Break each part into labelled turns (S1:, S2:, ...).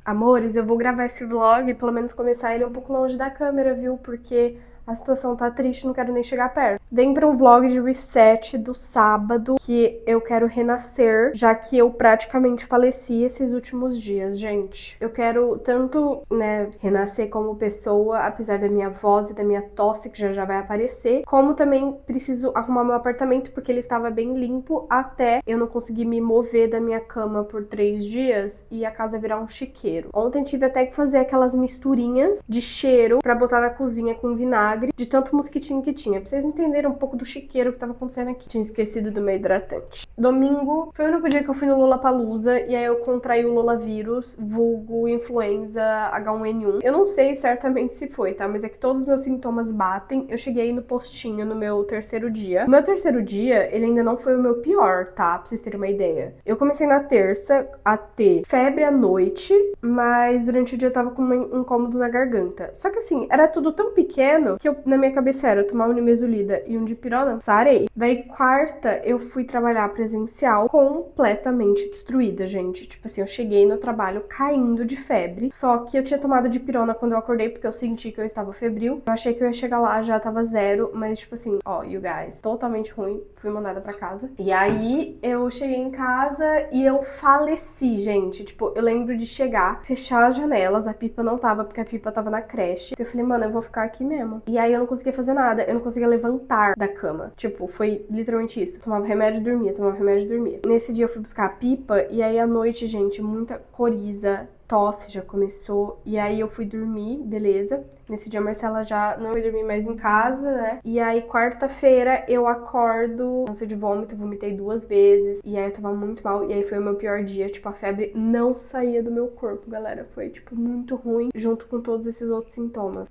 S1: Amores, eu vou gravar esse vlog, pelo menos começar ele um pouco longe da câmera, viu? Porque a situação tá triste, não quero nem chegar perto. Vem pra um vlog de reset do sábado, que eu quero renascer, já que eu praticamente faleci esses últimos dias, gente. Eu quero tanto, né, renascer como pessoa, apesar da minha voz e da minha tosse, que já vai aparecer, como também preciso arrumar meu apartamento, porque ele estava bem limpo até eu não conseguir me mover da minha cama por 3 dias e a casa virar um chiqueiro. Ontem tive até que fazer aquelas misturinhas de cheiro pra botar na cozinha com vinagre, de tanto mosquitinho que tinha. Pra vocês entenderem um pouco do chiqueiro que tava acontecendo aqui. Tinha esquecido do meu hidratante. Domingo foi o único dia que eu fui no Lollapalooza e aí eu contraí o Lollavírus, vulgo influenza H1N1. Eu não sei certamente se foi, tá? Mas é que todos os meus sintomas batem. Eu cheguei no postinho no meu terceiro dia. O meu terceiro dia, ele ainda não foi o meu pior, tá? Pra vocês terem uma ideia. Eu comecei na terça a ter febre à noite, mas durante o dia eu tava com um incômodo na garganta. Só que assim, era tudo tão pequeno que na minha cabeça era tomar um nimesulida e um dipirona, sarei. Daí quarta eu fui trabalhar presencial completamente destruída, gente. Tipo assim, eu cheguei no trabalho caindo de febre, só que eu tinha tomado dipirona quando eu acordei porque eu senti que eu estava febril. Eu achei que eu ia chegar lá, já tava zero, mas tipo assim, ó, you guys, totalmente ruim. Fui mandada pra casa. E aí eu cheguei em casa e eu faleci, gente. Tipo, eu lembro de chegar, fechar as janelas, a Pipa não tava porque a Pipa tava na creche. Eu falei, mano, eu vou ficar aqui mesmo. E aí eu não conseguia fazer nada, eu não conseguia levantar da cama. Tipo, foi literalmente isso. Tomava remédio e dormia, tomava remédio e dormia. Nesse dia eu fui buscar a Pipa e aí à noite, gente, muita coriza, tosse já começou. E aí eu fui dormir, beleza. Nesse dia a Marcela já não foi dormir mais em casa, né? E aí quarta-feira eu acordo, ânsia de vômito, vomitei 2 vezes. E aí eu tava muito mal. E aí foi o meu pior dia. Tipo, a febre não saía do meu corpo, galera. Foi, tipo, muito ruim, junto com todos esses outros sintomas.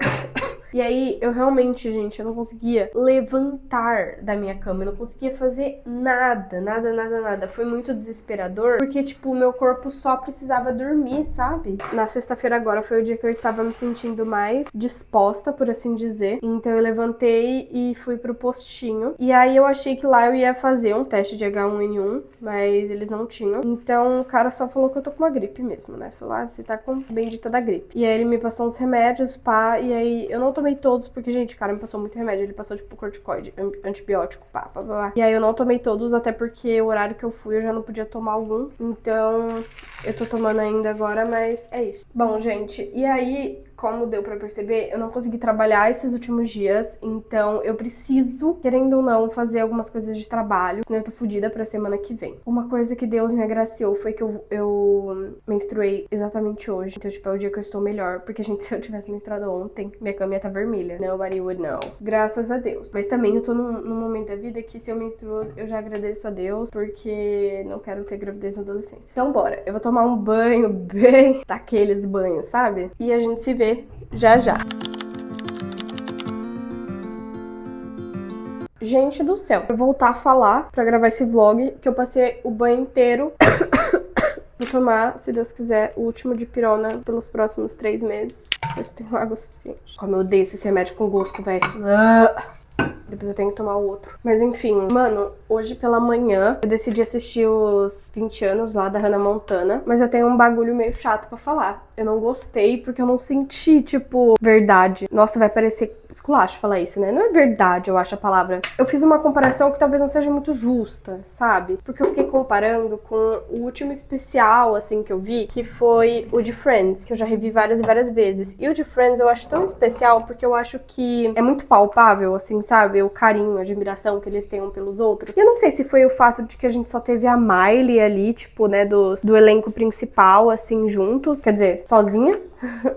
S1: E aí, eu realmente, gente, eu não conseguia levantar da minha cama, eu não conseguia fazer nada, nada, nada, nada. Foi muito desesperador, porque, tipo, o meu corpo só precisava dormir, sabe? Na sexta-feira agora foi o dia que eu estava me sentindo mais disposta, por assim dizer. Então eu levantei e fui pro postinho. E aí eu achei que lá eu ia fazer um teste de H1N1, mas eles não tinham. Então o cara só falou que eu tô com uma gripe mesmo, né? Falou, ah, você tá com bendita da gripe. E aí ele me passou uns remédios, pá, e aí eu não tomei todos, porque, gente, o cara me passou muito remédio. Ele passou, tipo, corticoide, antibiótico, pá, pá, pá. E aí eu não tomei todos, até porque o horário que eu fui eu já não podia tomar algum. Então eu tô tomando ainda agora, mas é isso. Bom, gente, e aí, como deu pra perceber, eu não consegui trabalhar esses últimos dias, então eu preciso, querendo ou não, fazer algumas coisas de trabalho, senão eu tô fodida pra semana que vem. Uma coisa que Deus me agraciou foi que eu menstruei exatamente hoje, então, tipo, é o dia que eu estou melhor, porque, gente, se eu tivesse menstruado ontem, minha cama ia tá vermelha. Nobody would know. Graças a Deus. Mas também eu tô num momento da vida que se eu menstruo, eu já agradeço a Deus, porque não quero ter gravidez na adolescência. Então, bora. Eu vou tomar um banho bem daqueles banhos, sabe? E a gente se vê já já. Gente do céu, eu vou voltar a falar pra gravar esse vlog, que eu passei o banho inteiro. Vou tomar, se Deus quiser, o último de pirona pelos próximos 3 meses. Ver se tenho água suficiente. Como eu odeio esse remédio com gosto, velho. Depois eu tenho que tomar o outro. Mas enfim, mano, hoje pela manhã eu decidi assistir os 20 anos lá da Hannah Montana. Mas eu tenho um bagulho meio chato pra falar. Eu não gostei porque eu não senti, tipo, verdade. Nossa, vai parecer esculacho falar isso, né? Não é verdade, eu acho a palavra. Eu fiz uma comparação que talvez não seja muito justa, sabe? Porque eu fiquei comparando com o último especial, assim, que eu vi, que foi o de Friends, que eu já revi várias e várias vezes. E o de Friends eu acho tão especial porque eu acho que é muito palpável, assim, sabe? O carinho, a admiração que eles têm um pelos outros. E eu não sei se foi o fato de que a gente só teve a Miley ali, tipo, né, do elenco principal, assim, juntos. Quer dizer, sozinha.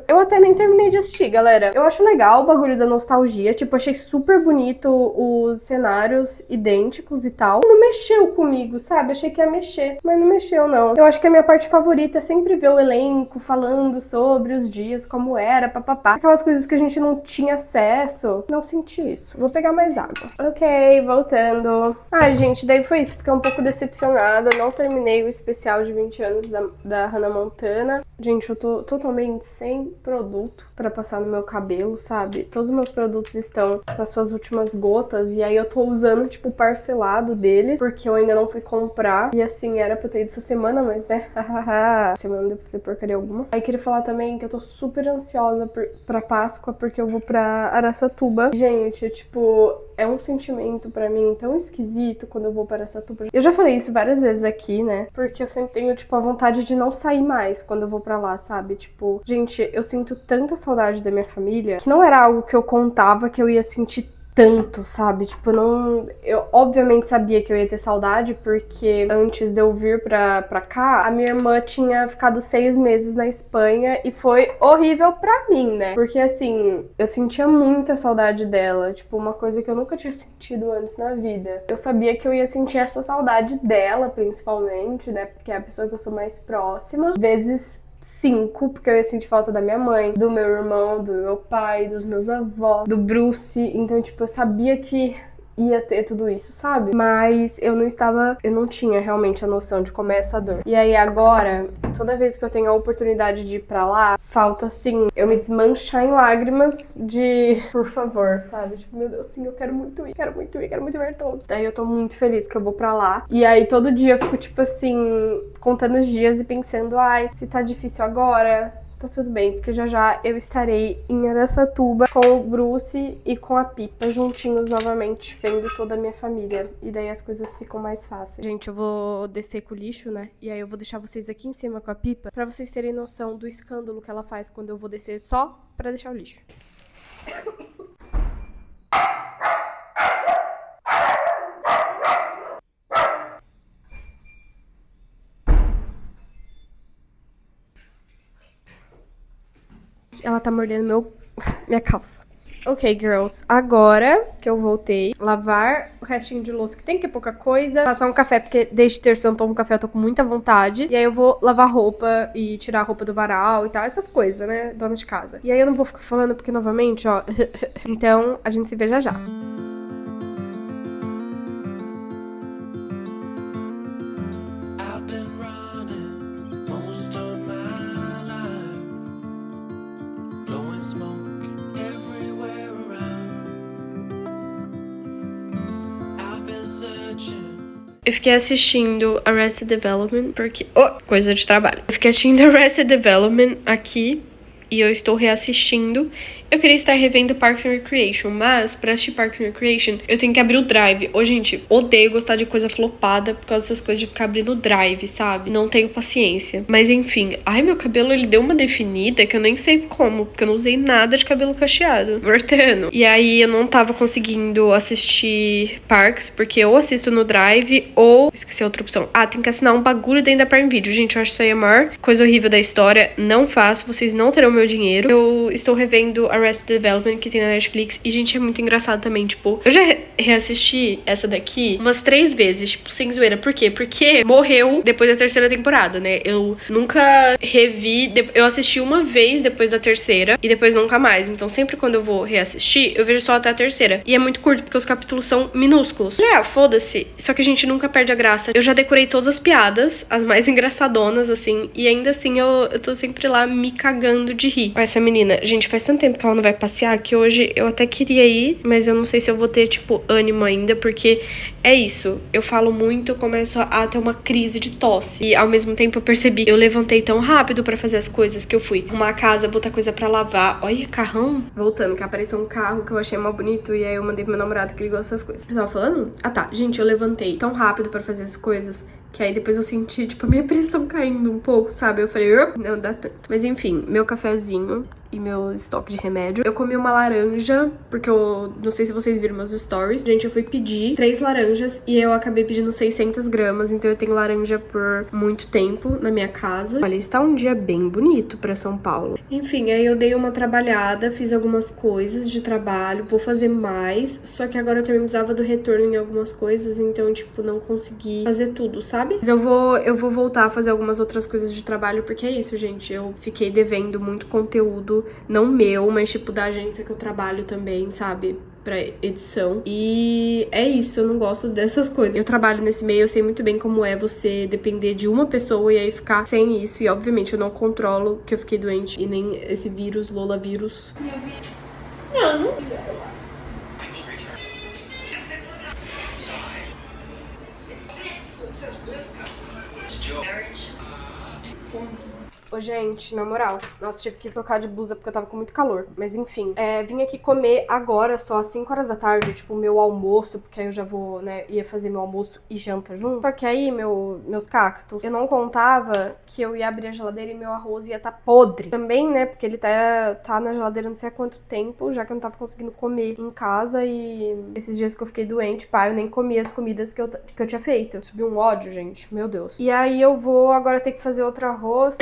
S1: Eu até nem terminei de assistir, galera. Eu acho legal o bagulho da nostalgia. Tipo, achei super bonito os cenários idênticos e tal. Não mexeu comigo, sabe? Achei que ia mexer, mas não mexeu, não. Eu acho que a minha parte favorita é sempre ver o elenco falando sobre os dias, como era, papapá. Aquelas coisas que a gente não tinha acesso. Não senti isso. Vou pegar mais água. Ok, voltando. Ai, gente, daí foi isso. Fiquei um pouco decepcionada. Não terminei o especial de 20 anos da Hannah Montana. Gente, eu tô totalmente sem produto pra passar no meu cabelo, sabe? Todos os meus produtos estão nas suas últimas gotas e aí eu tô usando, tipo, parcelado deles, porque eu ainda não fui comprar. E assim, era pra eu ter ido essa semana, mas né, hahaha, semana não deu pra fazer porcaria alguma. Aí queria falar também que eu tô super ansiosa pra Páscoa, porque eu vou pra Araçatuba. Gente, tipo, é um sentimento pra mim tão esquisito quando eu vou para Araçatuba. Eu já falei isso várias vezes aqui, né? Porque eu sempre tenho, tipo, a vontade de não sair mais quando eu vou pra lá, sabe? Tipo, gente, eu sinto tanta saudade da minha família que não era algo que eu contava que eu ia sentir tanto, sabe? Tipo, não. Eu obviamente sabia que eu ia ter saudade, porque antes de eu vir pra cá, a minha irmã tinha ficado 6 meses na Espanha e foi horrível pra mim, né? Porque assim, eu sentia muita saudade dela, tipo, uma coisa que eu nunca tinha sentido antes na vida. Eu sabia que eu ia sentir essa saudade dela, principalmente, né? Porque é a pessoa que eu sou mais próxima, vezes 5, porque eu ia sentir falta da minha mãe, do meu irmão, do meu pai, dos meus avós, do Bruce. Então, tipo, eu sabia que ia ter tudo isso, sabe? Mas eu não tinha realmente a noção de como é essa dor. E aí agora, toda vez que eu tenho a oportunidade de ir pra lá, falta assim, eu me desmanchar em lágrimas de, por favor, sabe? Tipo, meu Deus, sim, eu quero muito ir, quero muito ir, quero muito ver todos. Daí eu tô muito feliz que eu vou pra lá. E aí todo dia eu fico, tipo assim, contando os dias e pensando, ai, se tá difícil agora, tá tudo bem, porque já já eu estarei em Araçatuba com o Bruce e com a Pipa juntinhos novamente, vendo toda a minha família. E daí as coisas ficam mais fáceis. Gente, eu vou descer com o lixo, né? E aí eu vou deixar vocês aqui em cima com a Pipa pra vocês terem noção do escândalo que ela faz quando eu vou descer só pra deixar o lixo. Ela tá mordendo minha calça. Ok, girls, agora que eu voltei, lavar o restinho de louça, que tem que é pouca coisa, passar um café, porque desde terça eu não tomo café, eu tô com muita vontade. E aí eu vou lavar roupa e tirar a roupa do varal e tal, essas coisas, né, dona de casa. E aí eu não vou ficar falando, porque novamente, ó, então a gente se vê já já. Eu fiquei assistindo Arrested Development, porque... Oh, coisa de trabalho. Eu fiquei assistindo Arrested Development aqui, e eu estou reassistindo. Eu queria estar revendo Parks and Recreation, mas pra assistir Parks and Recreation, eu tenho que abrir o Drive. Ô, gente, odeio gostar de coisa flopada por causa dessas coisas de ficar abrindo o Drive, sabe? Não tenho paciência. Mas enfim, ai, meu cabelo, ele deu uma definida que eu nem sei como, porque eu não usei nada de cabelo cacheado. Voltando. E aí eu não tava conseguindo assistir Parks, porque ou assisto no Drive, ou... Esqueci a outra opção. Ah, tem que assinar um bagulho dentro da Prime Video. Gente, eu acho isso aí a maior coisa horrível da história. Não faço, vocês não terão meu dinheiro. Eu estou revendo Arrested Development, que tem na Netflix, e, gente, é muito engraçado também, tipo, eu já reassisti essa daqui umas 3 vezes, tipo, sem zoeira. Por quê? Porque morreu depois da terceira temporada, né? Eu nunca revi, eu assisti uma vez depois da terceira, e depois nunca mais. Então, sempre quando eu vou reassistir, eu vejo só até a terceira. E é muito curto, porque os capítulos são minúsculos. Ah, foda-se. Só que a gente nunca perde a graça. Eu já decorei todas as piadas, as mais engraçadonas, assim, e ainda assim eu tô sempre lá me cagando de rir. Essa menina, gente, faz tanto tempo que ela não vai passear que hoje eu até queria ir, mas eu não sei se eu vou ter, tipo, ânimo ainda, porque é isso. Eu falo muito, eu começo a ter uma crise de tosse. E ao mesmo tempo eu percebi que eu levantei tão rápido pra fazer as coisas que eu fui arrumar a casa, botar coisa pra lavar. Olha, carrão. Voltando, que apareceu um carro que eu achei mal bonito e aí eu mandei pro meu namorado que ele gosta dessas coisas. Eu tava falando? Ah, tá. Gente, eu levantei tão rápido pra fazer as coisas que aí depois eu senti, tipo, a minha pressão caindo um pouco, sabe? Eu falei, não dá tanto. Mas enfim, meu cafezinho e meu estoque de remédio. Eu comi uma laranja, porque eu não sei se vocês viram meus stories. Gente, eu fui pedir 3 laranjas e eu acabei pedindo 600 gramas, então eu tenho laranja por muito tempo na minha casa. Olha, está um dia bem bonito pra São Paulo. Enfim, aí eu dei uma trabalhada, fiz algumas coisas de trabalho, vou fazer mais, só que agora eu também precisava do retorno em algumas coisas, então, tipo, não consegui fazer tudo, sabe? Mas eu vou voltar a fazer algumas outras coisas de trabalho, porque é isso, gente, eu fiquei devendo muito conteúdo, não meu, mas tipo da agência que eu trabalho também, sabe? pra edição. E é isso, eu não gosto dessas coisas. Eu trabalho nesse meio, eu sei muito bem como é você depender de uma pessoa e aí ficar sem isso. E obviamente eu não controlo que eu fiquei doente e nem esse vírus, Lola vírus. Não, não. Ô, gente, na moral, nossa, tive que trocar de blusa porque eu tava com muito calor. Mas enfim, vim aqui comer agora, só às 5 horas da tarde, tipo, meu almoço, porque aí eu já vou, né, ia fazer meu almoço e janta junto. Só que aí, meus cactos, eu não contava que eu ia abrir a geladeira e meu arroz ia tá podre. Também, né, porque ele tá na geladeira não sei há quanto tempo, já que eu não tava conseguindo comer em casa e esses dias que eu fiquei doente, pá, eu nem comi as comidas que eu tinha feito. Subiu um ódio, gente, meu Deus. E aí eu vou agora ter que fazer outro arroz.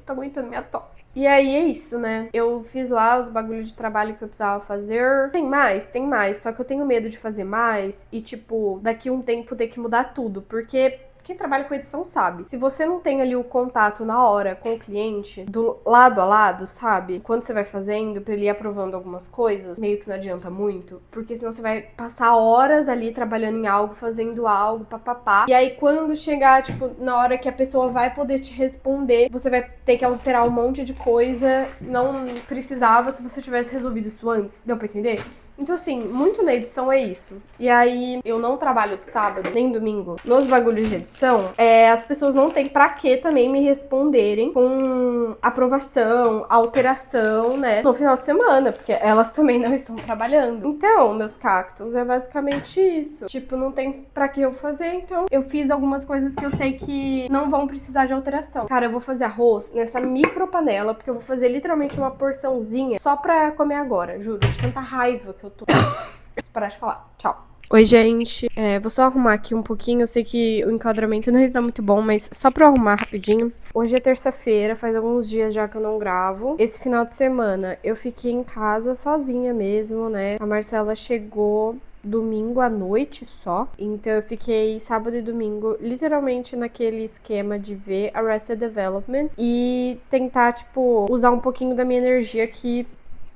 S1: Tô aguentando minha tosse. E aí é isso, né? Eu fiz lá os bagulhos de trabalho que eu precisava fazer. Tem mais? Tem mais. Só que eu tenho medo de fazer mais e, tipo, daqui um tempo ter que mudar tudo. Porque quem trabalha com edição sabe. Se você não tem ali o contato na hora com o cliente, do lado a lado, sabe? Quando você vai fazendo, pra ele ir aprovando algumas coisas, meio que não adianta muito. Porque senão você vai passar horas ali trabalhando em algo, fazendo algo, papapá. E aí quando chegar, tipo, na hora que a pessoa vai poder te responder, você vai ter que alterar um monte de coisa. Não precisava se você tivesse resolvido isso antes. Deu pra entender? Então, assim, muito na edição é isso. E aí, eu não trabalho de sábado nem domingo nos bagulhos de edição. As pessoas não têm pra que também me responderem com aprovação, alteração, né? No final de semana, porque elas também não estão trabalhando. Então, meus cactos, é basicamente isso. Tipo, não tem pra que eu fazer, então eu fiz algumas coisas que eu sei que não vão precisar de alteração. Cara, eu vou fazer arroz nessa micro panela, porque eu vou fazer literalmente uma porçãozinha só pra comer agora, juro, de tanta raiva que eu tô. Preciso parar de falar. Tchau. Oi, gente. Vou só arrumar aqui um pouquinho. Eu sei que o enquadramento não está muito bom, mas só pra eu arrumar rapidinho. Hoje é terça-feira, faz alguns dias já que eu não gravo. Esse final de semana eu fiquei em casa sozinha mesmo, né? A Marcela chegou domingo à noite só. Então eu fiquei sábado e domingo literalmente naquele esquema de ver Arrested Development e tentar, tipo, usar um pouquinho da minha energia que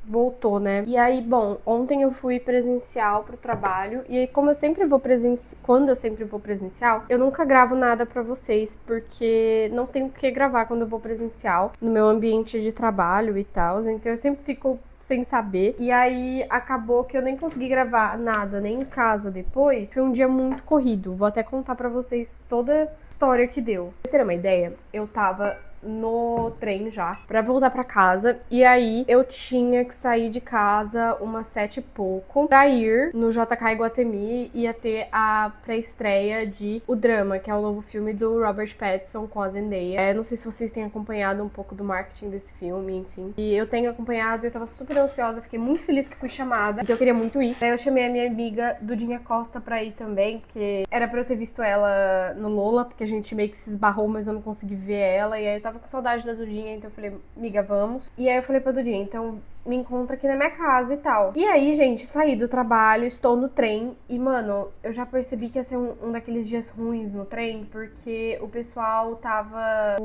S1: voltou, né? E aí, bom, ontem eu fui presencial pro trabalho e aí como eu sempre vou quando eu sempre vou presencial, eu nunca gravo nada pra vocês, porque não tenho o que gravar quando eu vou presencial no meu ambiente de trabalho e tal, então eu sempre fico sem saber. E aí acabou que eu nem consegui gravar nada, nem em casa depois. Foi um dia muito corrido. Vou até contar pra vocês toda a história que deu. Pra vocês terem uma ideia, eu tava no trem já pra voltar pra casa e aí eu tinha que sair de casa umas 7 e pouco pra ir no JK Iguatemi. Ia ter a pré-estreia de O Drama, que é o novo filme do Robert Pattinson com a Zendaya. Não sei se vocês têm acompanhado um pouco do marketing desse filme, enfim. E eu tenho acompanhado e eu tava super ansiosa, fiquei muito feliz que fui chamada, então eu queria muito ir. Daí eu chamei a minha amiga Dudinha Costa pra ir também, porque era pra eu ter visto ela no Lola, porque a gente meio que se esbarrou, mas eu não consegui ver ela, e aí eu tava com saudade da Dudinha, então eu falei, amiga, vamos. E aí eu falei pra Dudinha, então me encontra aqui na minha casa e tal. E aí, gente, saí do trabalho, estou no trem e, mano, eu já percebi que ia ser um daqueles dias ruins no trem, porque o pessoal tava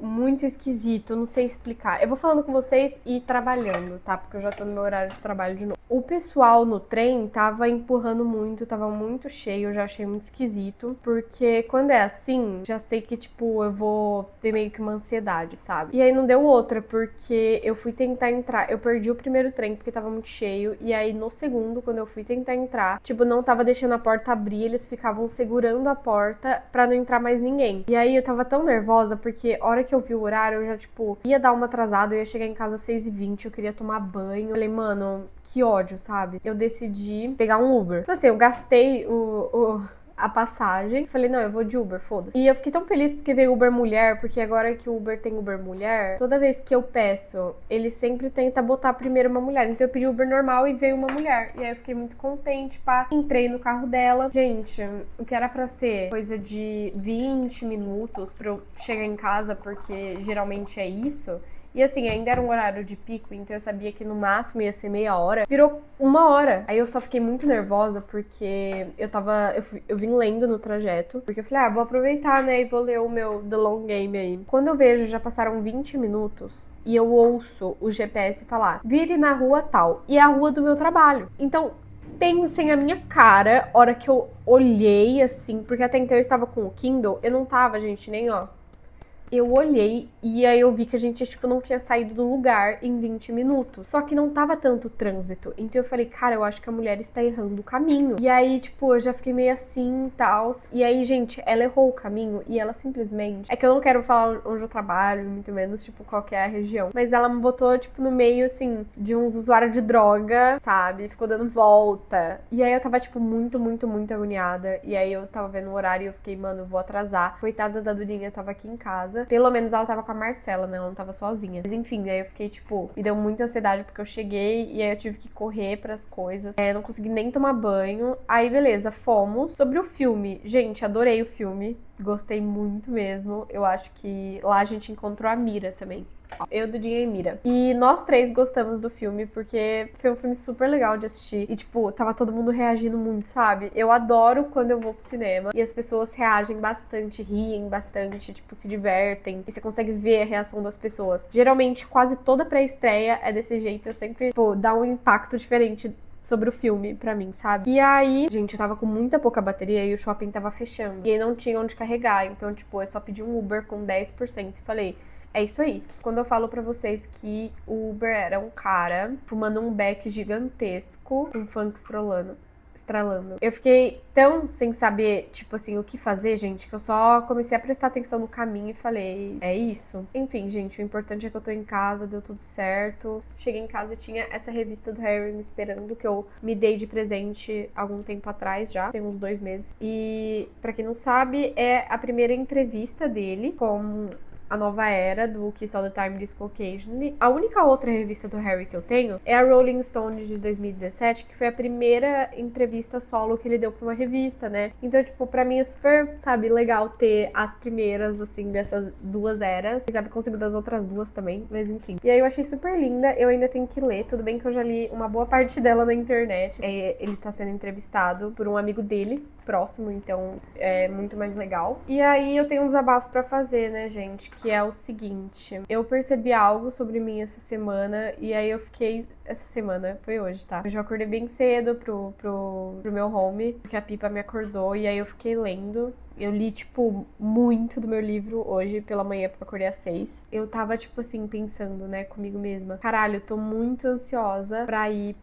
S1: muito esquisito, não sei explicar. Eu vou falando com vocês e trabalhando, tá? Porque eu já tô no meu horário de trabalho de novo. O pessoal no trem tava empurrando muito, tava muito cheio, eu já achei muito esquisito, porque quando é assim, já sei que, tipo, eu vou ter meio que uma ansiedade, sabe? E aí não deu outra, porque eu fui tentar entrar, eu perdi o primeiro trem porque tava muito cheio, e aí no segundo, quando eu fui tentar entrar, tipo, não tava deixando a porta abrir, eles ficavam segurando a porta pra não entrar mais ninguém. E aí eu tava tão nervosa, porque a hora que eu vi o horário, eu já, tipo, ia dar uma atrasada, eu ia chegar em casa às 6h20, eu queria tomar banho. Eu falei, mano, que ódio, sabe? Eu decidi pegar um Uber. Então assim, eu gastei a passagem. Falei, não, eu vou de Uber, foda-se. E eu fiquei tão feliz porque veio Uber mulher, porque agora que o Uber tem Uber mulher, toda vez que eu peço, ele sempre tenta botar primeiro uma mulher. Então eu pedi Uber normal e veio uma mulher. E aí eu fiquei muito contente, pá. Entrei no carro dela. Gente, o que era pra ser coisa de 20 minutos pra eu chegar em casa, porque geralmente é isso. E assim, ainda era um horário de pico, então eu sabia que no máximo ia ser meia hora. Virou 1 hora. Aí eu só fiquei muito nervosa porque eu vim lendo no trajeto. Porque eu falei, vou aproveitar, né, e vou ler o meu The Long Game aí. Quando eu vejo, já passaram 20 minutos e eu ouço o GPS falar, vire na rua tal. E é a rua do meu trabalho. Então, Pensem a minha cara, hora que eu olhei, assim, porque até então eu estava com o Kindle, eu não tava, gente, nem, ó. Eu olhei e aí eu vi que a gente, tipo, não tinha saído do lugar em 20 minutos. Só que não tava tanto trânsito. Então eu falei, cara, eu acho que a mulher está errando o caminho. E aí, tipo, eu já fiquei meio assim e tal. E aí, gente, ela errou o caminho e ela simplesmente... É que eu não quero falar onde eu trabalho, muito menos, tipo, qual que é a região. Mas ela me botou, tipo, no meio, assim, de uns usuários de droga, sabe? Ficou dando volta. E aí eu tava, tipo, muito, muito, muito agoniada. E aí eu tava vendo o horário e eu fiquei, mano, eu vou atrasar. Coitada da Durinha, tava aqui em casa. Pelo menos ela tava com a Marcela, né? Ela não tava sozinha. Mas enfim, aí eu fiquei, tipo, me deu muita ansiedade porque eu cheguei e aí eu tive que correr pras coisas. Não consegui nem tomar banho. Aí, beleza, fomos. Sobre o filme, gente, adorei o filme. Gostei muito mesmo. Eu acho que lá a gente encontrou a Mira também. Eu, Dudinha e Mira. E nós três gostamos do filme, porque foi um filme super legal de assistir. E, tipo, tava todo mundo reagindo muito, sabe? Eu adoro quando eu vou pro cinema e as pessoas reagem bastante, riem bastante, tipo, se divertem. E você consegue ver a reação das pessoas. Geralmente, quase toda pré-estreia é desse jeito. Eu sempre, tipo, dá um impacto diferente sobre o filme pra mim, sabe? E aí, gente, eu tava com muita pouca bateria e o shopping tava fechando. E aí não tinha onde carregar. Então, tipo, eu só pedi um Uber com 10% e falei... É isso aí. Quando eu falo pra vocês que o Uber era um cara fumando um beck gigantesco com funk estralando. Eu fiquei tão sem saber, tipo assim, o que fazer, gente, que eu só comecei a prestar atenção no caminho e falei, é isso? Enfim, gente, o importante é que eu tô em casa, deu tudo certo. Cheguei em casa e tinha essa revista do Harry me esperando, que eu me dei de presente algum tempo atrás já, tem uns 2 meses. E, pra quem não sabe, é a primeira entrevista dele com a nova era do Kiss All The Time Disco Occasionally. A única outra revista do Harry que eu tenho é a Rolling Stone de 2017, que foi a primeira entrevista solo que ele deu pra uma revista, né? Então, tipo, pra mim é super, sabe, legal ter as primeiras, assim, dessas 2 eras. Quem sabe consigo das outras 2 também, mas enfim. E aí eu achei super linda, eu ainda tenho que ler. Tudo bem que eu já li uma boa parte dela na internet. Ele tá sendo entrevistado por um amigo dele, próximo, então é muito mais legal. E aí eu tenho um desabafo pra fazer, né, gente? Que é o seguinte, eu percebi algo sobre mim essa semana e aí eu fiquei... Essa semana, foi hoje, tá? Eu já acordei bem cedo pro meu home, porque a Pipa me acordou e aí eu fiquei lendo. Eu li, tipo, muito do meu livro hoje pela manhã, porque eu acordei às 6. Eu tava, tipo assim, pensando, né, comigo mesma. Caralho, eu tô muito ansiosa pra ir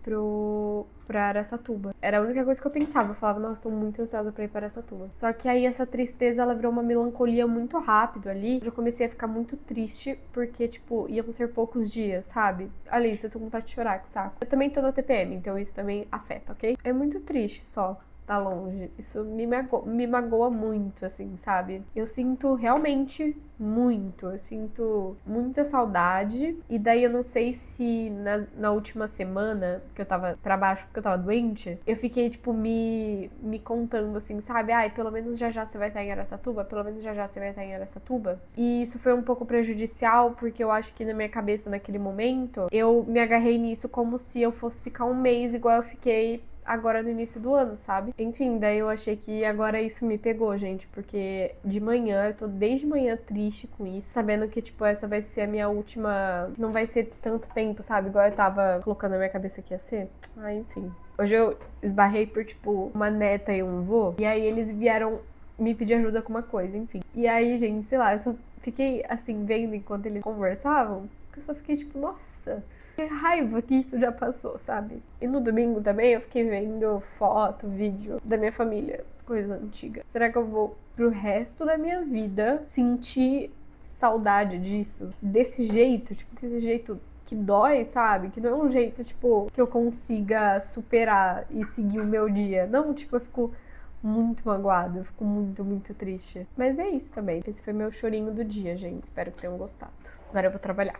S1: pra Araçatuba. Era a única coisa que eu pensava. Eu falava, nossa, tô muito ansiosa pra ir pra Araçatuba. Só que aí essa tristeza, ela virou uma melancolia muito rápido ali. Eu já comecei a ficar muito triste, porque, tipo, iam ser poucos dias, sabe? Olha isso, eu tô com vontade de chorar, que saco. Eu também tô na TPM, então isso também afeta, ok? É muito triste só tá longe. Isso me magoa muito, assim, sabe? Eu sinto realmente muito. Eu sinto muita saudade. E daí eu não sei se na última semana, que eu tava pra baixo porque eu tava doente, eu fiquei, tipo, me contando, assim, sabe? Ai, pelo menos já já você vai estar em Araçatuba. Pelo menos já já você vai estar em Araçatuba. E isso foi um pouco prejudicial, porque eu acho que na minha cabeça, naquele momento, eu me agarrei nisso como se eu fosse ficar um mês igual eu fiquei agora no início do ano, sabe? Enfim, daí eu achei que agora isso me pegou, gente, porque de manhã, eu tô desde manhã triste com isso, sabendo que, tipo, essa vai ser a minha última... Não vai ser tanto tempo, sabe? Igual eu tava colocando na minha cabeça que ia ser. Ah, enfim. Hoje eu esbarrei por, tipo, uma neta e um vô, e aí eles vieram me pedir ajuda com uma coisa, enfim. E aí, gente, sei lá, eu só fiquei, assim, vendo enquanto eles conversavam, que eu só fiquei, tipo, nossa... Que raiva que isso já passou, sabe? E no domingo também eu fiquei vendo foto, vídeo da minha família, coisa antiga. Será que eu vou pro resto da minha vida sentir saudade disso? Desse jeito, tipo, desse jeito que dói, sabe? Que não é um jeito, tipo, que eu consiga superar e seguir o meu dia. Não, tipo, eu fico muito magoada, eu fico muito, muito triste. Mas é isso também. Esse foi meu chorinho do dia, gente. Espero que tenham gostado. Agora eu vou trabalhar.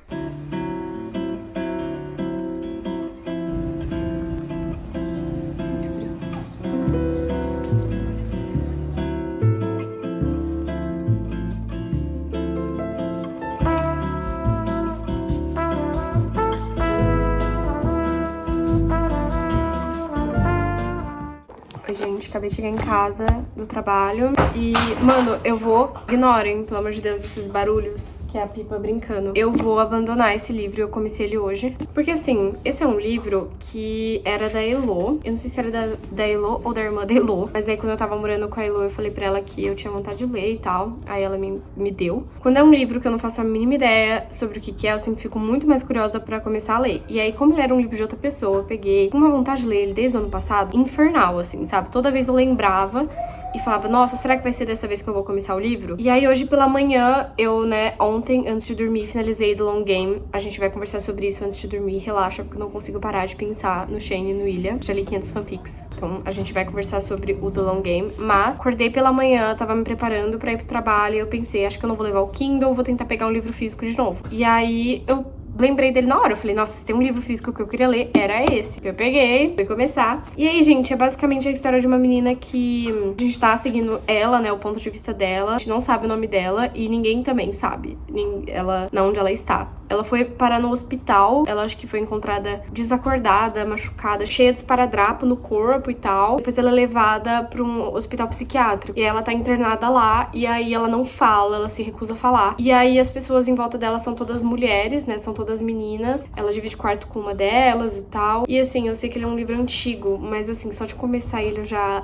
S1: Oi, gente, acabei de chegar em casa do trabalho e, mano, ignorem, pelo amor de Deus, esses barulhos que é a Pipa Brincando. Eu vou abandonar esse livro, eu comecei ele hoje. Porque assim, esse é um livro que era da Elo. Eu não sei se era da Elo ou da irmã da Elo. Mas aí quando eu tava morando com a Elo, eu falei pra ela que eu tinha vontade de ler e tal. Aí ela me deu. Quando é um livro que eu não faço a mínima ideia sobre o que é, eu sempre fico muito mais curiosa pra começar a ler. E aí, como ele era um livro de outra pessoa, eu peguei uma vontade de ler ele desde o ano passado, infernal, assim, sabe? Toda vez eu lembrava e falava, nossa, será que vai ser dessa vez que eu vou começar o livro? E aí hoje pela manhã, eu, né, ontem, antes de dormir, finalizei The Long Game. A gente vai conversar sobre isso antes de dormir, relaxa, porque eu não consigo parar de pensar no Shane e no Ilha. Já li 500 fanfics. Então a gente vai conversar sobre o The Long Game. Mas acordei pela manhã, tava me preparando pra ir pro trabalho e eu pensei, acho que eu não vou levar o Kindle, vou tentar pegar um livro físico de novo. E aí eu lembrei dele na hora, eu falei, nossa, se tem um livro físico que eu queria ler, era esse. Eu peguei, fui começar. E aí, gente, é basicamente a história de uma menina que a gente tá seguindo ela, né, o ponto de vista dela. A gente não sabe o nome dela e ninguém também sabe ela, onde ela está. Ela foi parar no hospital, ela acho que foi encontrada desacordada, machucada, cheia de esparadrapo no corpo e tal. Depois ela é levada pra um hospital psiquiátrico e ela tá internada lá e aí ela não fala, ela se recusa a falar. E aí as pessoas em volta dela são todas mulheres, né, são todas meninas. Ela divide quarto com uma delas e tal. E assim, eu sei que ele é um livro antigo, mas assim, só de começar ele eu já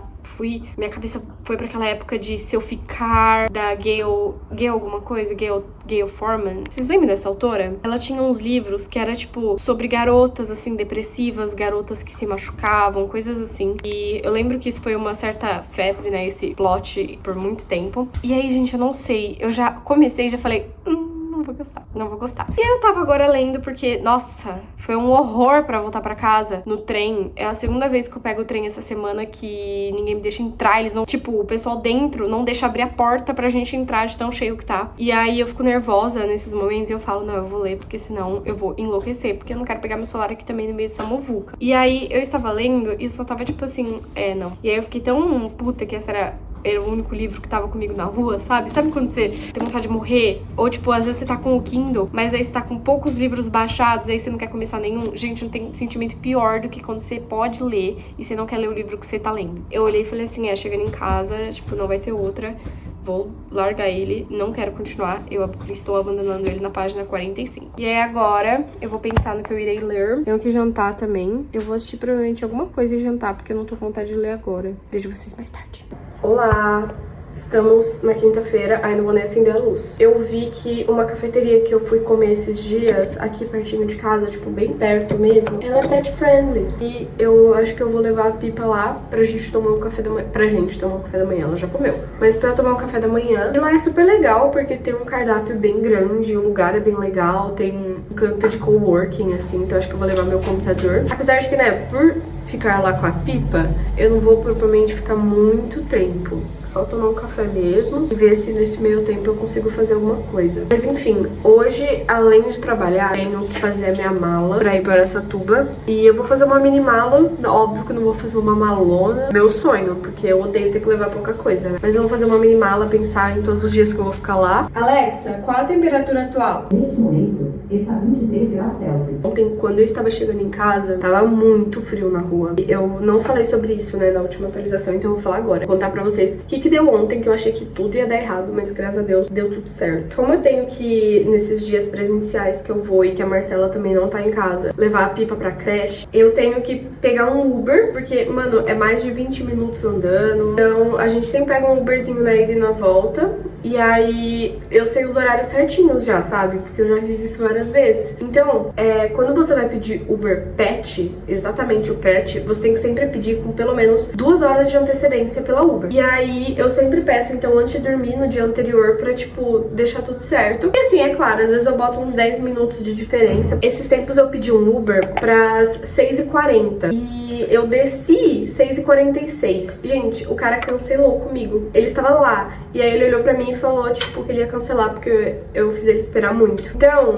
S1: minha cabeça foi pra aquela época de Se Eu Ficar, da Gayle alguma coisa, Gayle Forman. Vocês lembram dessa autora? Ela tinha uns livros que era, tipo, sobre garotas, assim, depressivas, garotas que se machucavam, coisas assim. E eu lembro que isso foi uma certa febre, né, esse plot por muito tempo. E aí, gente, eu não sei, eu já comecei e já falei, não vou gostar, não vou gostar. E eu tava agora lendo porque, nossa, foi um horror pra voltar pra casa no trem. É a segunda vez que eu pego o trem essa semana que ninguém me deixa entrar. Eles não, tipo, o pessoal dentro não deixa abrir a porta pra gente entrar de tão cheio que tá. E aí eu fico nervosa nesses momentos e eu falo, não, eu vou ler porque senão eu vou enlouquecer, porque eu não quero pegar meu celular aqui também no meio dessa muvuca. E aí eu estava lendo e eu só tava tipo assim, não. E aí eu fiquei tão puta que essa era o único livro que tava comigo na rua, sabe? Sabe quando você tem vontade de morrer? Ou, tipo, às vezes você tá com o Kindle, mas aí você tá com poucos livros baixados, aí você não quer começar nenhum. Gente, não tem sentimento pior do que quando você pode ler e você não quer ler o livro que você tá lendo. Eu olhei e falei assim, chegando em casa, tipo, não vai ter outra. Vou largar ele, não quero continuar. Eu estou abandonando ele na página 45. E aí agora eu vou pensar no que eu irei ler. Tenho que jantar também. Eu vou assistir provavelmente alguma coisa e jantar, porque eu não tô com vontade de ler agora. Vejo vocês mais tarde. Olá! Estamos na quinta-feira, não vou nem acender a luz. Eu vi que uma cafeteria que eu fui comer esses dias, aqui pertinho de casa, tipo, bem perto mesmo, ela é pet friendly. E eu acho que eu vou levar a Pipa lá pra gente tomar um café da manhã. Pra gente tomar um café da manhã, ela já comeu. Mas pra tomar um café da manhã. E lá é super legal, porque tem um cardápio bem grande, o lugar é bem legal, tem um canto de coworking, assim, então acho que eu vou levar meu computador. Apesar de que, né, por ficar lá com a Pipa, eu não vou propriamente ficar muito tempo. Só tomar um café mesmo e ver se nesse meio tempo eu consigo fazer alguma coisa. Mas enfim, hoje, além de trabalhar, tenho que fazer a minha mala pra ir para Araçatuba. E eu vou fazer uma mini mala, óbvio que eu não vou fazer uma malona. Meu sonho, porque eu odeio ter que levar pouca coisa, né? Mas eu vou fazer uma mini mala, pensar em todos os dias que eu vou ficar lá. Alexa, qual a temperatura atual?
S2: Neste momento, está 23 graus Celsius.
S1: Ontem, quando eu estava chegando em casa, tava muito frio na rua. Eu não falei sobre isso, né, na última atualização, então eu vou falar agora. Vou contar pra vocês o que deu ontem, que eu achei que tudo ia dar errado, mas graças a Deus deu tudo certo. Como eu tenho que, nesses dias presenciais que eu vou e que a Marcela também não tá em casa, levar a Pipa pra creche, eu tenho que pegar um Uber, porque, mano, é mais de 20 minutos andando. Então, a gente sempre pega um Uberzinho na ida e na volta. E aí, eu sei os horários certinhos já, sabe? Porque eu já fiz isso várias vezes. Então, quando você vai pedir Uber Pet, exatamente o Pet, você tem que sempre pedir com pelo menos 2 horas de antecedência pela Uber. E aí, eu sempre peço, então, antes de dormir no dia anterior pra, tipo, deixar tudo certo. E assim, é claro, às vezes eu boto uns 10 minutos de diferença. Esses tempos eu pedi um Uber pras 6h40. E eu desci 6h46. Gente, o cara cancelou comigo. Ele estava lá. E aí ele olhou pra mim e falou, tipo, que ele ia cancelar porque eu fiz ele esperar muito. Então,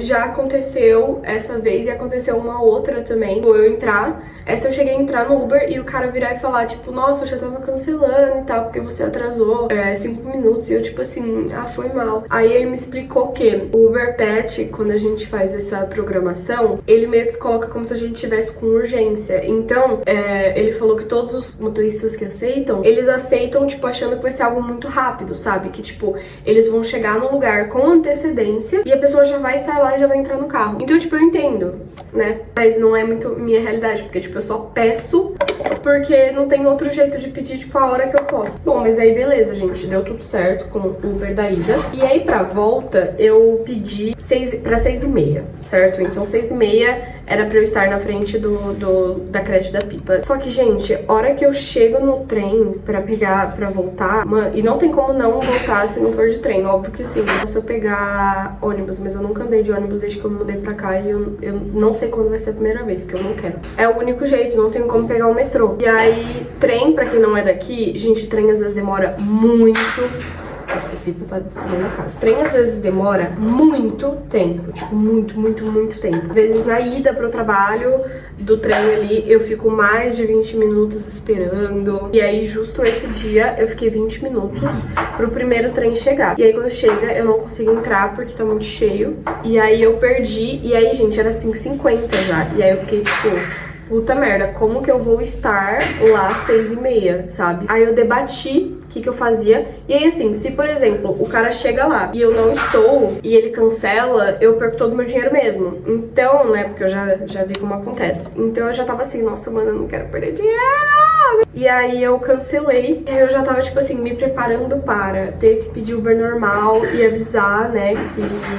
S1: já aconteceu essa vez e aconteceu uma outra também. Vou eu entrar. Essa eu cheguei a entrar no Uber e o cara virar e falar, tipo, nossa, eu já tava cancelando e tal, porque você atrasou 5 minutos. E eu, tipo assim, foi mal. Aí ele me explicou que o Uber Pet, quando a gente faz essa programação, ele meio que coloca como se a gente tivesse com urgência. Então, ele falou que todos os motoristas que aceitam, eles aceitam, tipo, achando que vai ser algo muito rápido, sabe? Que, tipo, eles vão chegar no lugar com antecedência e a pessoa já vai estar lá e já vai entrar no carro. Então, tipo, eu entendo, né? Mas não é muito minha realidade, porque, tipo, eu só peço porque não tem outro jeito de pedir, tipo, a hora que eu posso. Bom, mas aí beleza, gente, deu tudo certo com o Uber da ida. E aí, pra volta, eu pedi pra 6h30, certo? Então, 6h30 era pra eu estar na frente da creche da Pipa. Só que, gente, hora que eu chego no trem pra voltar, mano, e não tem como não voltar se não for de trem, óbvio que sim. Se eu pegar ônibus, mas eu nunca andei de ônibus desde que eu me mudei pra cá e eu não sei quando vai ser a primeira vez, que eu não quero. É o único jeito, não tem como pegar o metrô. E aí, trem, pra quem não é daqui, gente, trem às vezes demora muito. Nossa, a Pipa tá destruindo a casa. Trem às vezes demora muito tempo. Tipo, muito tempo. Às vezes na ida pro trabalho do trem ali, eu fico mais de 20 minutos esperando. E aí, justo esse dia, eu fiquei 20 minutos pro primeiro trem chegar. E aí, quando chega, eu não consigo entrar porque tá muito cheio. E aí, eu perdi. E aí, gente, era 5h50 já. E aí, eu fiquei, tipo, puta merda, como que eu vou estar lá 6h30, sabe? Aí, eu debati o que eu fazia. E aí, assim, se, por exemplo, o cara chega lá e eu não estou e ele cancela, eu perco todo o meu dinheiro mesmo. Então, né, porque eu já vi como acontece. Então, eu já tava assim, nossa, mano, eu não quero perder dinheiro. E aí, eu cancelei. E aí, eu já tava, tipo assim, me preparando para ter que pedir Uber normal e avisar, né,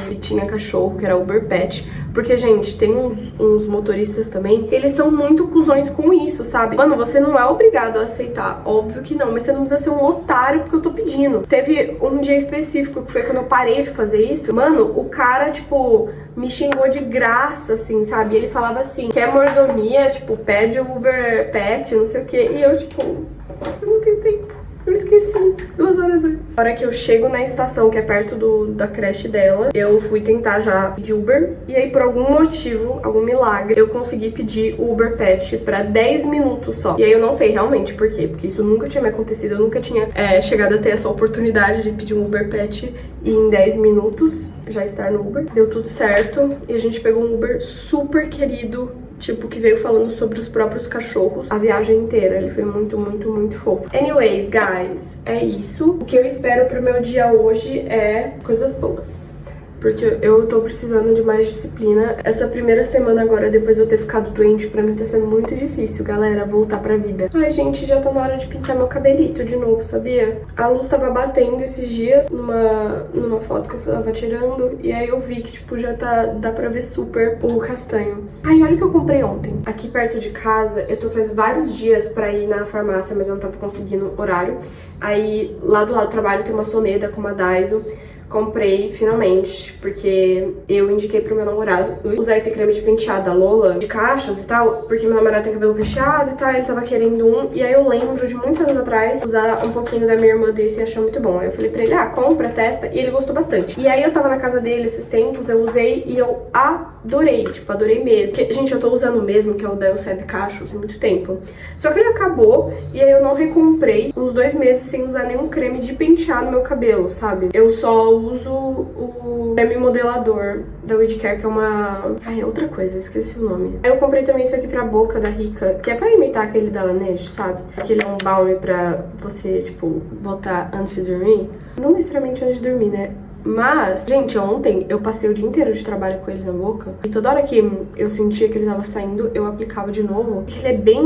S1: que tinha cachorro, que era Uber Pet. Porque, gente, tem uns motoristas também, eles são muito cuzões com isso, sabe? Mano, você não é obrigado a aceitar, óbvio que não, mas você não precisa ser um otário porque eu tô pedindo. Teve um dia específico que foi quando eu parei de fazer isso. Mano, o cara, tipo, me xingou de graça, assim, sabe? E ele falava assim, quer mordomia, tipo, pede o Uber Pet, não sei o quê. E eu, tipo, eu não tenho tempo. Eu esqueci, 2 horas antes. Na hora que eu chego na estação, que é perto da creche dela, eu fui tentar já pedir Uber. E aí, por algum motivo, algum milagre, eu consegui pedir o Uber Pet pra 10 minutos só. E aí eu não sei realmente por quê, porque isso nunca tinha me acontecido. Eu nunca tinha chegado a ter essa oportunidade de pedir um Uber Pet e em 10 minutos já estar no Uber. Deu tudo certo e a gente pegou um Uber super querido, tipo, que veio falando sobre os próprios cachorros a viagem inteira. Ele foi muito fofo. Anyways, guys, é isso. O que eu espero pro meu dia hoje é coisas boas. Porque eu tô precisando de mais disciplina. Essa primeira semana agora, depois de eu ter ficado doente, pra mim tá sendo muito difícil, galera, voltar pra vida. Ai, gente, já tá na hora de pintar meu cabelito de novo, sabia? A luz tava batendo esses dias numa foto que eu tava tirando. E aí eu vi que, tipo, já dá pra ver super o castanho. Ai, olha o que eu comprei ontem. Aqui perto de casa, eu tô faz vários dias pra ir na farmácia, mas eu não tava conseguindo horário. Aí, lá do lado do trabalho tem uma Soneda com uma Daiso. Comprei finalmente, porque eu indiquei pro meu namorado usar esse creme de penteado da Lola, de cachos e tal, porque meu namorado tem cabelo cacheado e tal, ele tava querendo um, e aí eu lembro de muitos anos atrás usar um pouquinho da minha irmã desse e achar muito bom. Aí eu falei pra ele, compra, testa, e ele gostou bastante. E aí eu tava na casa dele esses tempos, eu usei e eu adorei, tipo, adorei mesmo. Porque, gente, eu tô usando o mesmo, que é o da Elseve Cachos, há muito tempo. Só que ele acabou, e aí eu não recomprei uns 2 meses sem usar nenhum creme de pentear no meu cabelo, sabe? Eu só uso o creme modelador da Weedcare, que é uma... Ai, é outra coisa, esqueci o nome. Aí eu comprei também isso aqui pra boca da Rica, que é pra imitar aquele da Laneige, sabe? Aquele é um balm pra você, tipo, botar antes de dormir. Não necessariamente antes de dormir, né? Mas, gente, ontem eu passei o dia inteiro de trabalho com ele na boca. E toda hora que eu sentia que ele tava saindo, eu aplicava de novo. Porque ele é bem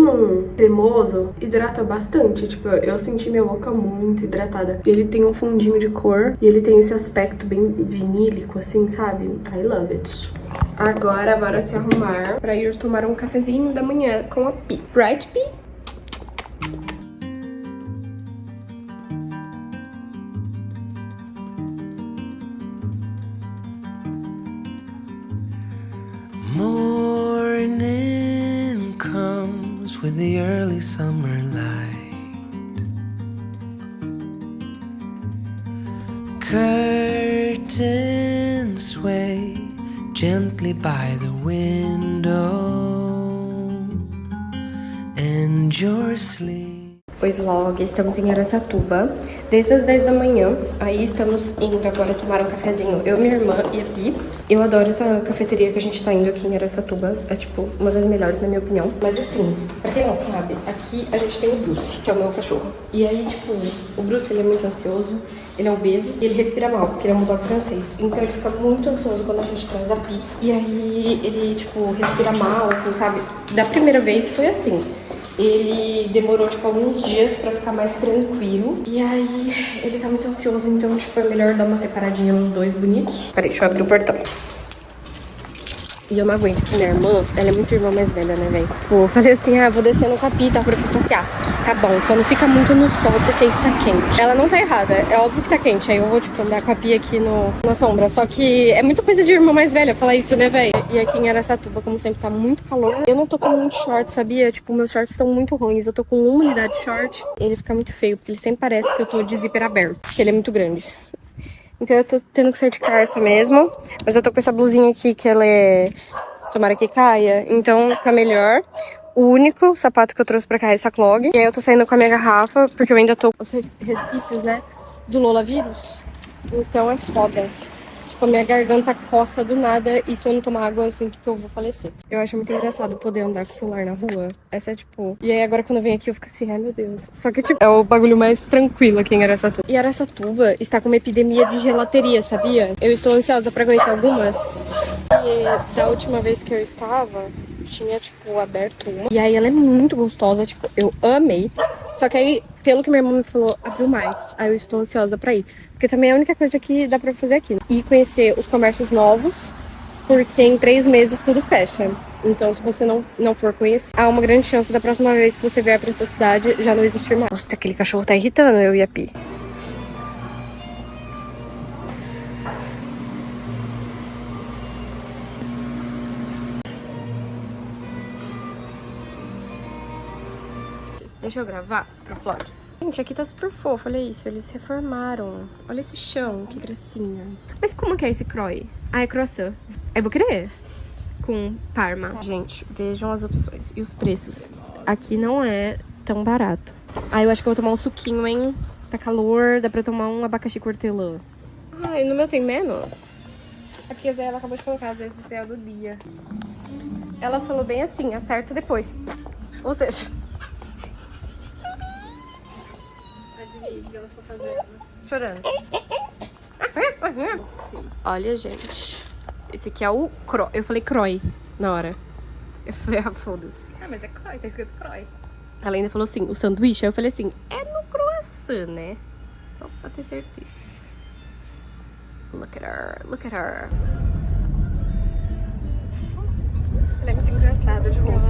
S1: cremoso, hidrata bastante. Tipo, eu senti minha boca muito hidratada. E ele tem um fundinho de cor. E ele tem esse aspecto bem vinílico, assim, sabe? I love it. Agora, bora se arrumar pra ir tomar um cafezinho da manhã com a Pi. Right, Pi?
S3: Morning comes with the early summer light. Curtains sway gently by the window and your sleep.
S1: Oi vlog, estamos em Araçatuba desde as 10 da manhã. Aí estamos indo agora tomar um cafezinho, eu, minha irmã e a Pi. Eu adoro essa cafeteria que a gente tá indo aqui em Araçatuba. É tipo uma das melhores na minha opinião. Mas assim, pra quem não sabe, aqui a gente tem o Bruce, que é o meu cachorro. E aí tipo, o Bruce ele é muito ansioso, ele é obeso e ele respira mal, porque ele é um bulldog francês. Então ele fica muito ansioso quando a gente traz a Pi. E aí ele tipo, respira mal, assim, sabe? Da primeira vez foi assim. Ele demorou, tipo, alguns dias pra ficar mais tranquilo. E aí, ele tá muito ansioso, então, tipo, é melhor dar uma separadinha nos dois bonitos. Peraí, deixa eu abrir o portão. E eu não aguento, porque minha irmã, ela é muito irmã mais velha, né, velho? Pô, falei assim, vou descer no capi, tá, pra passear. Tá bom, só não fica muito no sol, porque está quente. Ela não tá errada, é óbvio que tá quente. Aí eu vou, tipo, andar com a Pia aqui na sombra. Só que é muita coisa de irmã mais velha falar isso, né, velho? E aqui em Araçatuba, como sempre, tá muito calor. Eu não tô com muito short, sabia? Tipo, meus shorts estão muito ruins. Eu tô com uma unidade de short. Ele fica muito feio, porque ele sempre parece que eu tô de zíper aberto. Porque ele é muito grande. Então eu tô tendo que sair de calça mesmo. Mas eu tô com essa blusinha aqui, que ela é... Tomara que caia. Então tá melhor. O único sapato que eu trouxe pra cá é essa clog. E aí eu tô saindo com a minha garrafa, porque eu ainda tô com os resquícios, né, do Lola vírus. Então é foda. Tipo, a minha garganta coça do nada e se eu não tomar água eu sinto que eu vou falecer. Eu acho muito engraçado poder andar com o celular na rua. Essa é tipo... E aí agora quando eu venho aqui eu fico assim, ai meu Deus. Só que tipo, é o bagulho mais tranquilo aqui em Araçatuba. E Araçatuba está com uma epidemia de gelateria, sabia? Eu estou ansiosa pra conhecer algumas. E da última vez que eu estava... tinha, tipo, aberto uma. E aí ela é muito gostosa, tipo, eu amei. Só que aí, pelo que minha irmã me falou, abriu mais. Aí eu estou ansiosa pra ir. Porque também é a única coisa que dá pra fazer aqui. E conhecer os comércios novos, porque em 3 meses tudo fecha. Então, se você não for conhecer, há uma grande chance da próxima vez que você vier pra essa cidade já não existir mais. Nossa, aquele cachorro tá irritando eu e a Pi. Deixa eu gravar pro vlog. Gente, aqui tá super fofo, olha isso, eles reformaram. Olha esse chão, que gracinha. Mas como que é esse croy? É croissant. Eu vou querer. Com parma. Gente, vejam as opções e os preços. Aqui não é tão barato. Eu acho que eu vou tomar um suquinho, hein? Tá calor, dá pra tomar um abacaxi hortelã. Ai, no meu tem menos? É porque a Zé, ela acabou de colocar, às vezes é do dia. Ela falou bem assim, acerta depois. Ou seja... O que ela ficou fazendo? Chorando. Olha, gente. Esse aqui é o Croy. Eu falei Croy na hora. Eu falei, foda-se. Mas é Croy, tá escrito Croy. Ela ainda falou assim, o sanduíche. Aí eu falei assim, é no croissant, né? Só pra ter certeza. Look at her, look at her. Ela é muito engraçada de rosto.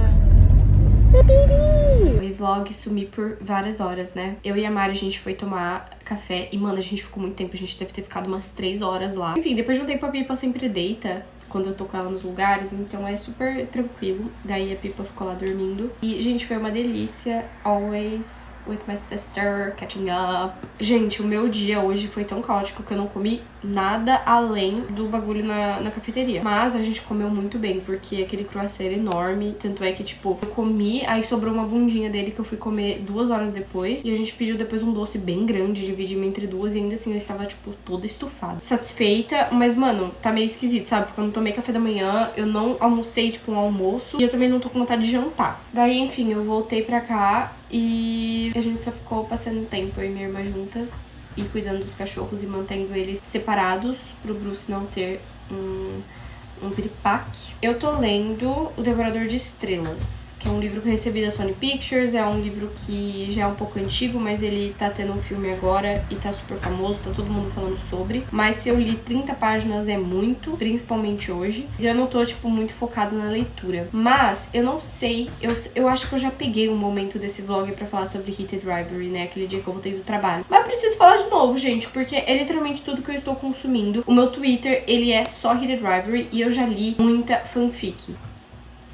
S1: Oi, vlog, sumi por várias horas, né? Eu e a Mari, a gente foi tomar café e, mano, a gente ficou muito tempo. A gente deve ter ficado umas 3 horas lá. Enfim, depois de um tempo a Pipa sempre deita quando eu tô com ela nos lugares, então é super tranquilo. Daí a Pipa ficou lá dormindo. E, gente, foi uma delícia. Always with my sister, catching up. Gente, o meu dia hoje foi tão caótico que eu não comi nada além do bagulho na cafeteria. Mas a gente comeu muito bem, porque aquele croissant era enorme. Tanto é que, tipo, eu comi, aí sobrou uma bundinha dele que eu fui comer 2 horas depois. E a gente pediu depois um doce bem grande, dividimos entre duas. E ainda assim eu estava, tipo, toda estufada. Satisfeita, mas, mano, tá meio esquisito, sabe? Porque eu não tomei café da manhã, eu não almocei, tipo, um almoço. E eu também não tô com vontade de jantar. Daí, enfim, eu voltei pra cá e a gente só ficou passando tempo, eu e minha irmã juntas, e cuidando dos cachorros e mantendo eles separados pro Bruce não ter um piripaque. Eu tô lendo O Devorador de Estrelas, que é um livro que eu recebi da Sony Pictures, é um livro que já é um pouco antigo, mas ele tá tendo um filme agora e tá super famoso, tá todo mundo falando sobre. Mas se eu li 30 páginas é muito, principalmente hoje. Já não tô, tipo, muito focado na leitura. Mas eu não sei, eu acho que eu já peguei um momento desse vlog pra falar sobre Heated Rivalry, né? Aquele dia que eu voltei do trabalho. Mas eu preciso falar de novo, gente, porque é literalmente tudo que eu estou consumindo. O meu Twitter, ele é só Heated Rivalry e eu já li muita fanfic.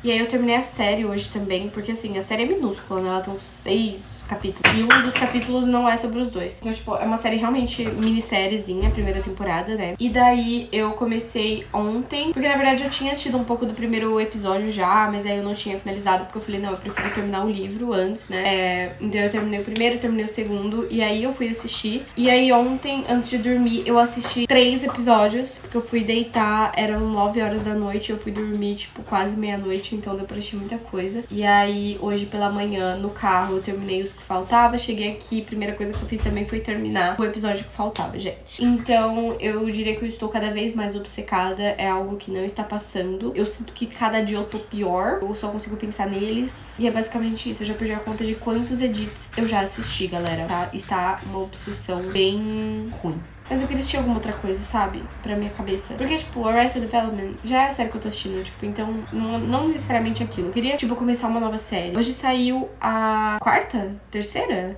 S1: E aí eu terminei a série hoje também, porque assim, a série é minúscula, né? Ela tem uns 6 capítulos. E um dos capítulos não é sobre os dois. Então, tipo, é uma série realmente minissériezinha, primeira temporada, né? E daí eu comecei ontem, porque na verdade eu tinha assistido um pouco do primeiro episódio já, mas aí eu não tinha finalizado, porque eu falei, não, eu prefiro terminar o livro antes, né? Então eu terminei o primeiro, terminei o segundo, e aí eu fui assistir. E aí ontem, antes de dormir, eu assisti 3 episódios, porque eu fui deitar, eram 9 horas da noite, eu fui dormir, tipo, quase meia-noite, então deu pra assistir muita coisa. E aí, hoje pela manhã, no carro, eu terminei os que faltava, cheguei aqui, primeira coisa que eu fiz também foi terminar o episódio que faltava, gente. Então, eu diria que eu estou cada vez mais obcecada, é algo que não está passando. Eu sinto que cada dia eu tô pior, eu só consigo pensar neles. E é basicamente isso, eu já perdi a conta de quantos edits eu já assisti, galera, tá? Está uma obsessão bem ruim. Mas eu queria assistir alguma outra coisa, sabe? Pra minha cabeça. Porque, tipo, Arrested Development já é a série que eu tô assistindo, tipo, então não necessariamente aquilo. Eu queria, tipo, começar uma nova série. Hoje saiu a terceira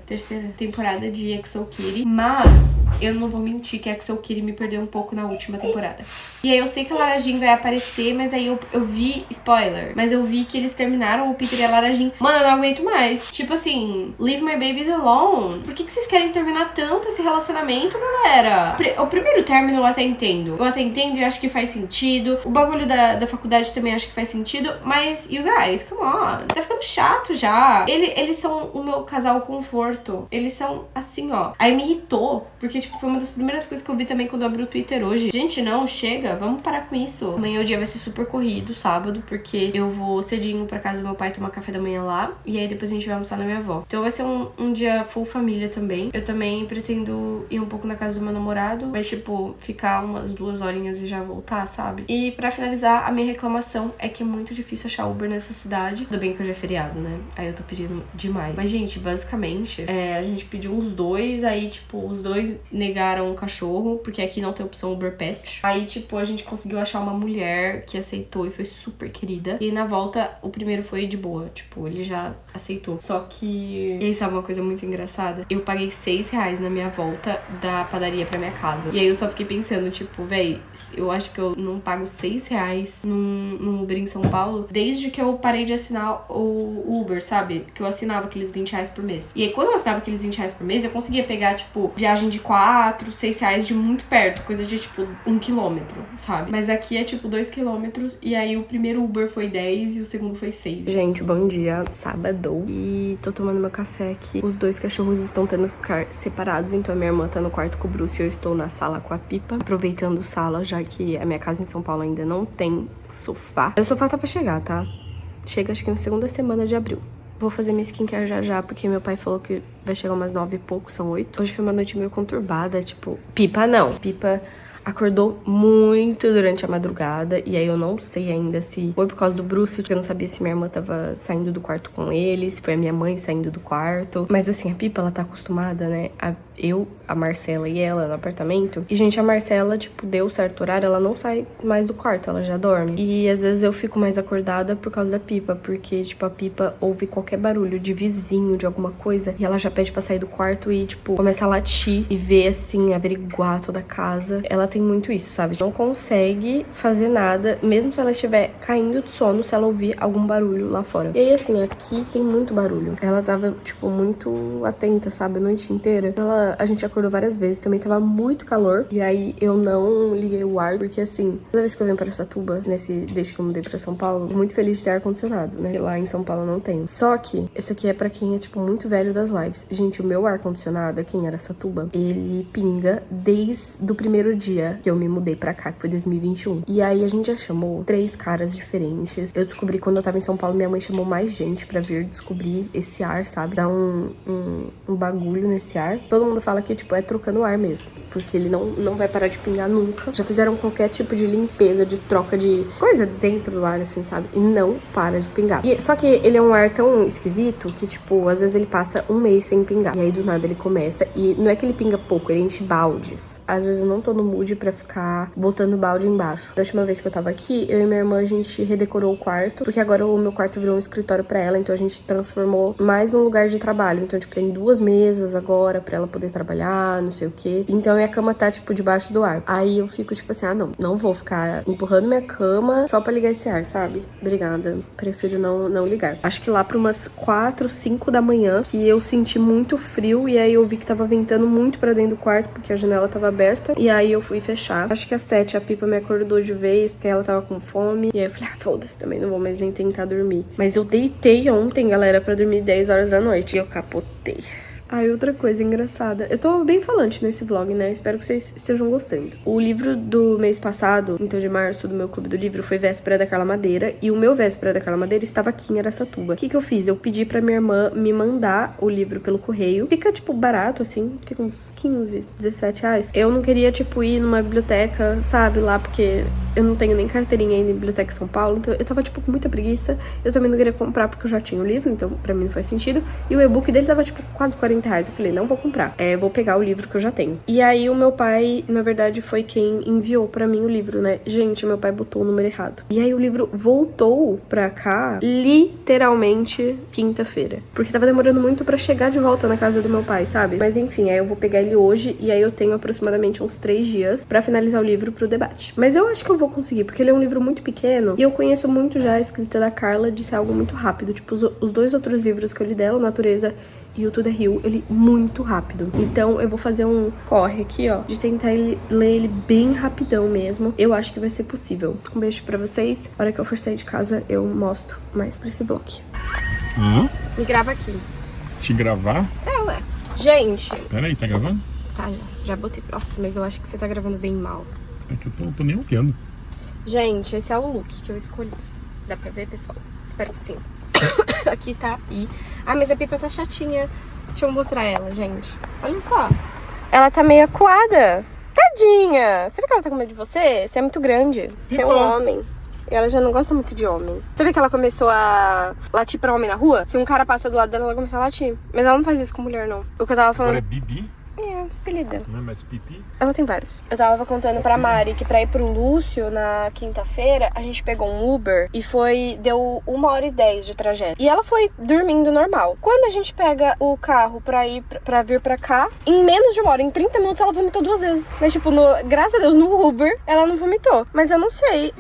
S1: temporada de Exo Kitty, mas eu não vou mentir que Exo Kitty me perdeu um pouco na última temporada. E aí eu sei que a Lara Jean vai aparecer, mas aí eu vi, spoiler, mas eu vi que eles terminaram o Peter e a Lara Jean. Mano, eu não aguento mais. Tipo assim, leave my babies alone. Por que vocês querem terminar tanto esse relacionamento, galera? O primeiro término eu até entendo. Eu até entendo e acho que faz sentido. O bagulho da faculdade também acho que faz sentido. Mas, you guys, come on. Tá ficando chato já. Eles são o meu casal conforto. Eles são assim, ó. Aí me irritou. Porque, tipo, foi uma das primeiras coisas que eu vi também quando eu abri o Twitter hoje. Gente, não, chega. Vamos parar com isso. Amanhã o dia vai ser super corrido, sábado. Porque eu vou cedinho pra casa do meu pai tomar café da manhã lá. E aí depois a gente vai almoçar na minha avó. Então vai ser um dia full família também. Eu também pretendo ir um pouco na casa do meu namorado. Mas, tipo, ficar umas 2 horinhas e já voltar, sabe? E pra finalizar, a minha reclamação é que é muito difícil achar Uber nessa cidade. Tudo bem que hoje é feriado, né? Aí eu tô pedindo demais. Mas, gente, basicamente, a gente pediu uns 2, aí, tipo, os 2 negaram um cachorro, porque aqui não tem opção Uber Pet. Aí, tipo, a gente conseguiu achar uma mulher que aceitou e foi super querida. E na volta, o primeiro foi de boa. Tipo, ele já aceitou. Só que... E aí, sabe uma coisa muito engraçada? Eu paguei R$6 na minha volta da padaria pra minha casa. E aí eu só fiquei pensando, tipo, véi, eu acho que eu não pago R$6 num Uber em São Paulo desde que eu parei de assinar o Uber, sabe? Que eu assinava aqueles R$20 por mês. E aí quando eu assinava aqueles R$20 por mês, eu conseguia pegar, tipo, viagem de R$4, R$6 de muito perto, coisa de, tipo, 1 quilômetro, sabe? Mas aqui é, tipo, 2 quilômetros e aí o primeiro Uber foi 10 e o segundo foi 6. Gente, bom dia. Sábado. E tô tomando meu café aqui. Os 2 cachorros estão tendo que ficar separados, então a minha irmã tá no quarto com o Bruce e eu estou na sala com a Pipa, aproveitando sala, já que a minha casa em São Paulo ainda não tem sofá. O sofá tá pra chegar, tá? Chega acho que na segunda semana de abril. Vou fazer minha skincare já, porque meu pai falou que vai chegar umas 9 e pouco, são 8. Hoje foi uma noite meio conturbada, tipo... Pipa não. Pipa acordou muito durante a madrugada, e aí eu não sei ainda se foi por causa do Bruce, porque eu não sabia se minha irmã tava saindo do quarto com ele, se foi a minha mãe saindo do quarto. Mas assim, a Pipa, ela tá acostumada, né, a Marcela e ela no apartamento. E, gente, a Marcela, tipo, deu certo horário, ela não sai mais do quarto, ela já dorme. E às vezes eu fico mais acordada por causa da Pipa, porque, tipo, a Pipa ouve qualquer barulho de vizinho, de alguma coisa, e ela já pede pra sair do quarto e, tipo, começa a latir e ver, assim, averiguar toda a casa. Ela tem muito isso, sabe? Não consegue fazer nada, mesmo se ela estiver caindo de sono, se ela ouvir algum barulho lá fora. E aí, assim, aqui tem muito barulho. Ela tava, tipo, muito atenta, sabe? A noite inteira. A gente acordou várias vezes, também tava muito calor. E aí eu não liguei o ar, porque assim, toda vez que eu venho pra Araçatuba, desde que eu mudei pra São Paulo, tô muito feliz de ter ar-condicionado, né? Lá em São Paulo não tem. Só que esse aqui é pra quem é, tipo, muito velho das lives. Gente, o meu ar-condicionado aqui em Araçatuba, ele pinga desde o primeiro dia que eu me mudei pra cá, que foi 2021. E aí a gente já chamou 3 caras diferentes. Eu descobri quando eu tava em São Paulo, minha mãe chamou mais gente pra vir descobrir esse ar, sabe? Dar um bagulho nesse ar. Todo mundo fala que, tipo, é trocando ar mesmo, porque ele não vai parar de pingar nunca. Já fizeram qualquer tipo de limpeza, de troca de coisa dentro do ar, assim, sabe? E não para de pingar. Só que ele é um ar tão esquisito que, tipo, às vezes ele passa 1 mês sem pingar. E aí, do nada, ele começa. E não é que ele pinga pouco, ele enche baldes. Às vezes eu não tô no mood pra ficar botando balde embaixo. Da última vez que eu tava aqui, eu e minha irmã, a gente redecorou o quarto, porque agora o meu quarto virou um escritório pra ela, então a gente transformou mais num lugar de trabalho. Então, tipo, tem 2 mesas agora pra ela poder poder trabalhar, não sei o quê. Então minha cama tá, tipo, debaixo do ar. Aí eu fico, tipo assim, não vou ficar empurrando minha cama só pra ligar esse ar, sabe? Obrigada. Prefiro não ligar. Acho que lá pra umas 4, 5 da manhã, que eu senti muito frio, e aí eu vi que tava ventando muito pra dentro do quarto, porque a janela tava aberta, e aí eu fui fechar. Acho que às 7 a Pipa me acordou de vez, porque ela tava com fome, e aí eu falei, foda-se, também não vou mais nem tentar dormir. Mas eu deitei ontem, galera, pra dormir 10 horas da noite, e eu capotei. Ai, outra coisa engraçada. Eu tô bem falante nesse vlog, né? Espero que vocês estejam gostando. O livro do mês passado, então de março, do meu clube do livro, foi Véspera da Carla Madeira. E o meu Véspera da Carla Madeira estava aqui em Araçatuba. O que eu fiz? Eu pedi pra minha irmã me mandar o livro pelo correio. Fica, tipo, barato, assim. Fica uns 15, 17 reais. Eu não queria, tipo, ir numa biblioteca, sabe? Lá, porque eu não tenho nem carteirinha aí na Biblioteca São Paulo. Então eu tava, tipo, com muita preguiça. Eu também não queria comprar porque eu já tinha o livro. Então, pra mim não faz sentido. E o e-book dele tava, tipo, quase 40 reais. Eu falei, não vou comprar. Vou pegar o livro que eu já tenho. E aí o meu pai, na verdade, foi quem enviou pra mim o livro, né? Gente, meu pai botou o número errado. E aí o livro voltou pra cá, literalmente, quinta-feira. Porque tava demorando muito pra chegar de volta na casa do meu pai, sabe? Mas enfim, aí eu vou pegar ele hoje e aí eu tenho aproximadamente uns 3 dias pra finalizar o livro pro debate. Mas eu acho que eu vou conseguir, porque ele é um livro muito pequeno e eu conheço muito já a escrita da Carla de ser algo muito rápido. Tipo, os 2 outros livros que eu li dela, Natureza e o Tudo é Rio, ele muito rápido. Então eu vou fazer um corre aqui, ó, de tentar ler ele bem rapidão mesmo. Eu acho que vai ser possível. Um beijo pra vocês. Na hora que eu for sair de casa, eu mostro mais pra esse vlog. Me grava aqui.
S4: Te gravar?
S1: Ué. Gente.
S4: Peraí, tá gravando?
S1: Tá, já botei. Nossa, mas eu acho que você tá gravando bem mal.
S4: É que eu tô nem olhando.
S1: Gente, esse é o look que eu escolhi. Dá pra ver, pessoal? Espero que sim. Aqui está a Pi. Ah, mas a Pipa tá chatinha. Deixa eu mostrar ela, gente. Olha só. Ela tá meio acuada. Tadinha. Será que ela tá com medo de você? Você é muito grande. Você é um homem. E ela já não gosta muito de homem. Sabe que ela começou a latir pra homem na rua? Se um cara passa do lado dela, ela começa a latir. Mas ela não faz isso com mulher, não. O que eu tava falando...
S4: Agora é Bibi?
S1: É, apelido dela.
S4: Não é mais Pipi?
S1: Ela tem vários. Eu tava contando pra Mari que pra ir pro Lúcio na quinta-feira, a gente pegou um Uber e deu 1h10 de trajeto. E ela foi dormindo normal. Quando a gente pega o carro pra vir pra cá, em menos de 1 hora, em 30 minutos, ela vomitou 2 vezes. Mas, tipo, graças a Deus, no Uber, ela não vomitou. Mas eu não sei.